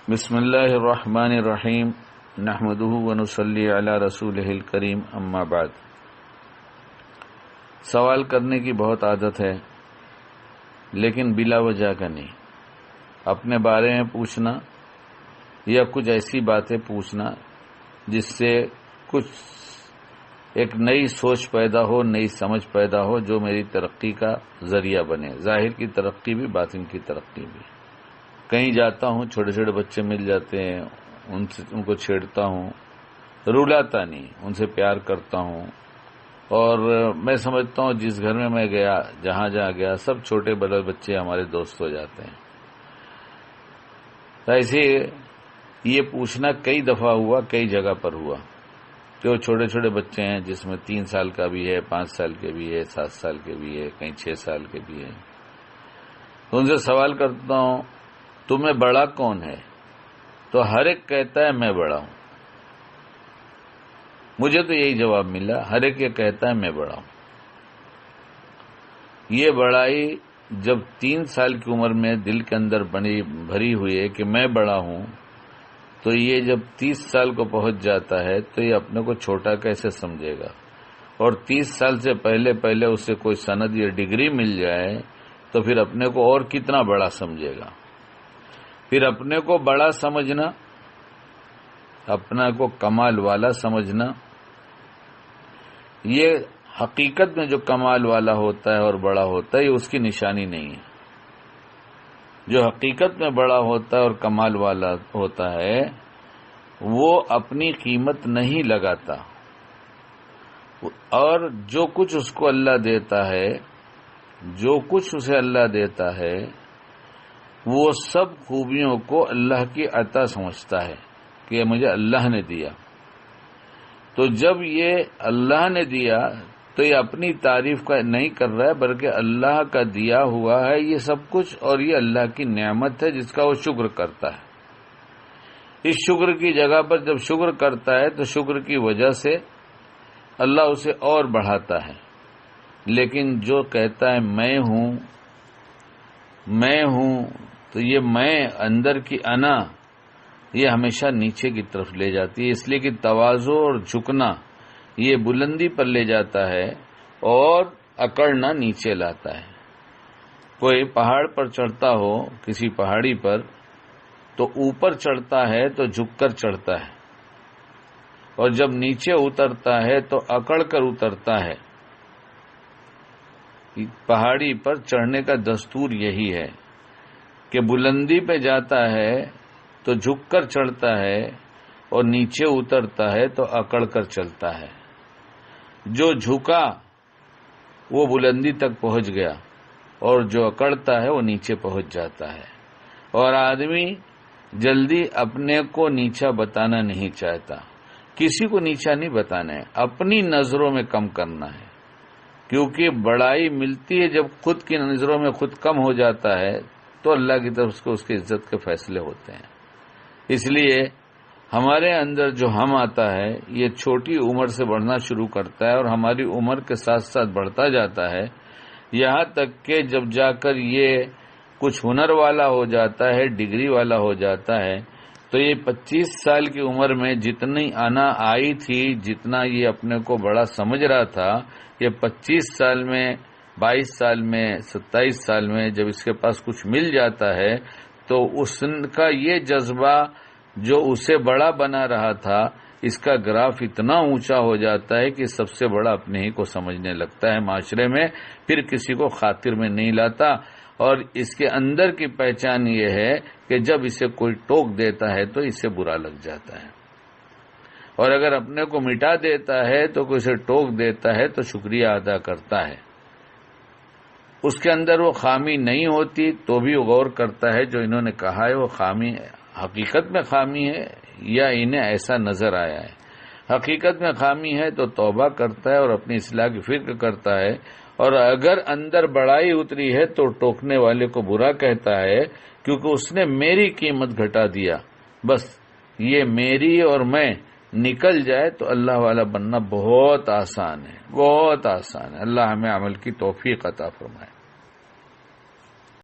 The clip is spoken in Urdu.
بسم اللہ الرحمن الرحیم نحمدہ ونصلی علی رسولہ الکریم اما بعد۔ سوال کرنے کی بہت عادت ہے، لیکن بلا وجہ کا نہیں۔ اپنے بارے میں پوچھنا یا کچھ ایسی باتیں پوچھنا جس سے کچھ ایک نئی سوچ پیدا ہو، نئی سمجھ پیدا ہو، جو میری ترقی کا ذریعہ بنے، ظاہر کی ترقی بھی، باطن کی ترقی بھی۔ کہیں جاتا ہوں، چھوٹے چھوٹے بچے مل جاتے ہیں، ان کو چھیڑتا ہوں، رلاتا نہیں، ان سے پیار کرتا ہوں، اور میں سمجھتا ہوں جس گھر میں میں گیا، جہاں گیا، سب چھوٹے بڑے بچے ہمارے دوست ہو جاتے ہیں۔ ایسے یہ پوچھنا کئی دفعہ ہوا، کئی جگہ پر ہوا کہ وہ چھوٹے چھوٹے بچے ہیں، جس میں 3 سال کا بھی ہے، 5 سال کے بھی ہے، 7 سال کے بھی ہے، کہیں 6 سال کے بھی ہے۔ تو ان سے سوال کرتا ہوں تمہیں بڑا کون ہے؟ تو ہر ایک کہتا ہے میں بڑا ہوں۔ مجھے تو یہی جواب ملا، ہر ایک یہ کہتا ہے میں بڑا ہوں۔ یہ بڑائی جب 3 سال کی عمر میں دل کے اندر بھری ہوئی ہے کہ میں بڑا ہوں، تو یہ جب 30 سال کو پہنچ جاتا ہے تو یہ اپنے کو چھوٹا کیسے سمجھے گا؟ اور 30 سال سے پہلے اسے کوئی سند یا ڈگری مل جائے تو پھر اپنے کو اور کتنا بڑا سمجھے گا؟ پھر اپنے کو بڑا سمجھنا، اپنا کو کمال والا سمجھنا، یہ حقیقت میں جو کمال والا ہوتا ہے اور بڑا ہوتا ہے، یہ اس کی نشانی نہیں ہے۔ جو حقیقت میں بڑا ہوتا ہے اور کمال والا ہوتا ہے، وہ اپنی قیمت نہیں لگاتا، اور جو کچھ اس کو اللہ دیتا ہے، جو کچھ اسے اللہ دیتا ہے، وہ سب خوبیوں کو اللہ کی عطا سمجھتا ہے کہ یہ مجھے اللہ نے دیا۔ تو جب یہ اللہ نے دیا تو یہ اپنی تعریف کا نہیں کر رہا ہے، بلکہ اللہ کا دیا ہوا ہے یہ سب کچھ، اور یہ اللہ کی نعمت ہے جس کا وہ شکر کرتا ہے۔ اس شکر کی جگہ پر جب شکر کرتا ہے تو شکر کی وجہ سے اللہ اسے اور بڑھاتا ہے۔ لیکن جو کہتا ہے میں ہوں، تو یہ میں اندر کی انا یہ ہمیشہ نیچے کی طرف لے جاتی ہے، اس لیے کہ تواضع اور جھکنا یہ بلندی پر لے جاتا ہے اور اکڑنا نیچے لاتا ہے۔ کوئی پہاڑ پر چڑھتا ہو، کسی پہاڑی پر، تو اوپر چڑھتا ہے تو جھک کر چڑھتا ہے، اور جب نیچے اترتا ہے تو اکڑ کر اترتا ہے۔ پہاڑی پر چڑھنے کا دستور یہی ہے کہ بلندی پہ جاتا ہے تو جھک کر چڑھتا ہے، اور نیچے اترتا ہے تو اکڑ کر چلتا ہے۔ جو جھکا وہ بلندی تک پہنچ گیا، اور جو اکڑتا ہے وہ نیچے پہنچ جاتا ہے۔ اور آدمی جلدی اپنے کو نیچا بتانا نہیں چاہتا، کسی کو نیچا نہیں بتانا ہے، اپنی نظروں میں کم کرنا ہے، کیونکہ بڑائی ملتی ہے جب خود کی نظروں میں خود کم ہو جاتا ہے تو اللہ کی طرف سے اس کی عزت کے فیصلے ہوتے ہیں۔ اس لیے ہمارے اندر جو ہم آتا ہے یہ چھوٹی عمر سے بڑھنا شروع کرتا ہے، اور ہماری عمر کے ساتھ ساتھ بڑھتا جاتا ہے، یہاں تک کہ جب جا کر یہ کچھ ہنر والا ہو جاتا ہے، ڈگری والا ہو جاتا ہے، تو یہ 25 سال کی عمر میں جتنی انا آئی تھی، جتنا یہ اپنے کو بڑا سمجھ رہا تھا، یہ 25 سال میں، 22 سال میں، 27 سال میں جب اس کے پاس کچھ مل جاتا ہے تو اس کا یہ جذبہ جو اسے بڑا بنا رہا تھا، اس کا گراف اتنا اونچا ہو جاتا ہے کہ سب سے بڑا اپنے ہی کو سمجھنے لگتا ہے معاشرے میں، پھر کسی کو خاطر میں نہیں لاتا۔ اور اس کے اندر کی پہچان یہ ہے کہ جب اسے کوئی ٹوک دیتا ہے تو اسے برا لگ جاتا ہے، اور اگر اپنے کو مٹا دیتا ہے تو کوئی اسے ٹوک دیتا ہے تو شکریہ ادا کرتا ہے۔ اس کے اندر وہ خامی نہیں ہوتی تو بھی غور کرتا ہے جو انہوں نے کہا ہے وہ خامی حقیقت میں خامی ہے یا انہیں ایسا نظر آیا ہے۔ حقیقت میں خامی ہے تو توبہ کرتا ہے اور اپنی اصلاح کی فکر کرتا ہے، اور اگر اندر بڑائی اتری ہے تو ٹوکنے والے کو برا کہتا ہے، کیونکہ اس نے میری قیمت گھٹا دیا۔ بس یہ میری اور میں نکل جائے تو اللہ والا بننا بہت آسان ہے، بہت آسان ہے۔ اللہ ہمیں عمل کی توفیق عطا فرمائے۔